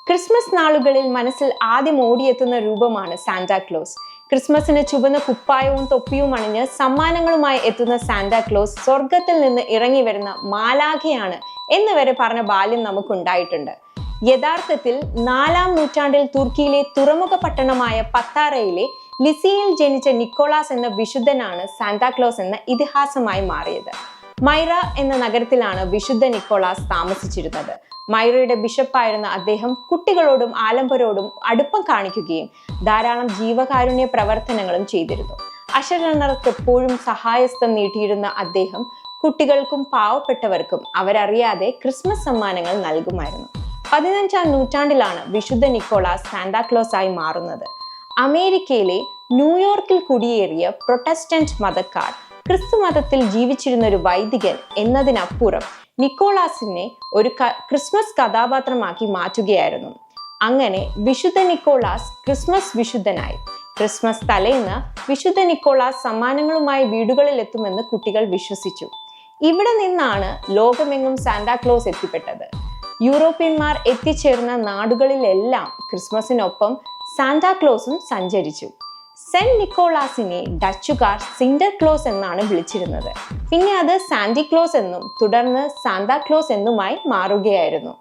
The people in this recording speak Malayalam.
ക്രിസ്മസ് നാളുകളിൽ മനസ്സിൽ ആദ്യം ഓടിയെത്തുന്ന രൂപമാണ് സാന്റാക്ലോസ്. ക്രിസ്മസിന് ചുവന്ന കുപ്പായവും തൊപ്പിയും അണിഞ്ഞ് സമ്മാനങ്ങളുമായി എത്തുന്ന സാന്റാക്ലോസ് സ്വർഗത്തിൽ നിന്ന് ഇറങ്ങി വരുന്ന മാലാഖയാണ് എന്ന് വരെ പറഞ്ഞ ബാല്യം നമുക്കുണ്ടായിട്ടുണ്ട്. യഥാർത്ഥത്തിൽ 4-ാം നൂറ്റാണ്ടിൽ തുർക്കിയിലെ തുറമുഖ പട്ടണമായ പത്താറയിലെ ലിസിയയിൽ ജനിച്ച നിക്കോളാസ് എന്ന വിശുദ്ധനാണ് സാന്താക്ലോസ് എന്ന ഇതിഹാസമായി മാറിയത്. മൈറ എന്ന നഗരത്തിലാണ് വിശുദ്ധ നിക്കോളാസ് താമസിച്ചിരുന്നത്. മൈറയുടെ ബിഷപ്പായിരുന്ന അദ്ദേഹം കുട്ടികളോടും ആലംബരോടും അടുപ്പം കാണിക്കുകയും ധാരാളം ജീവകാരുണ്യ പ്രവർത്തനങ്ങളും ചെയ്തിരുന്നു. അശരണർക്ക് എപ്പോഴും സഹായസ്ഥം നീട്ടിയിരുന്ന അദ്ദേഹം കുട്ടികൾക്കും പാവപ്പെട്ടവർക്കും അവരറിയാതെ ക്രിസ്മസ് സമ്മാനങ്ങൾ നൽകുമായിരുന്നു. 15-ാം നൂറ്റാണ്ടിലാണ് വിശുദ്ധ നിക്കോളാസ് സാന്താക്ലോസ് ആയി മാറുന്നത്. അമേരിക്കയിലെ ന്യൂയോർക്കിൽ കുടിയേറിയ പ്രൊട്ടസ്റ്റന്റ് മതക്കാർ ക്രിസ്തു മതത്തിൽ ജീവിച്ചിരുന്ന ഒരു വൈദികൻ എന്നതിനപ്പുറം നിക്കോളാസിനെ ഒരു ക്രിസ്മസ് കഥാപാത്രമാക്കി മാറ്റുകയായിരുന്നു. അങ്ങനെ വിശുദ്ധ നിക്കോളാസ് ക്രിസ്മസ് വിശുദ്ധനായി. ക്രിസ്മസ് തലേന്ന് വിശുദ്ധ നിക്കോളാസ് സമ്മാനങ്ങളുമായി വീടുകളിൽ എത്തുമെന്ന് കുട്ടികൾ വിശ്വസിച്ചു. ഇവിടെ നിന്നാണ് ലോകമെങ്ങും സാന്താക്ലോസ് എത്തിപ്പെട്ടത്. യൂറോപ്യന്മാർ എത്തിച്ചേർന്ന നാടുകളിലെല്ലാം ക്രിസ്മസിനൊപ്പം സാന്താക്ലോസും സഞ്ചരിച്ചു. സെന്റ് നിക്കോളാസിനെ ഡച്ചുകാർ സിൻഡർക്ലോസ് എന്നാണ് വിളിച്ചിരുന്നത്. പിന്നെ അത് സാന്റിക്ലോസ് എന്നും തുടർന്ന് സാന്താക്ലോസ് എന്നുമായി മാറുകയായിരുന്നു.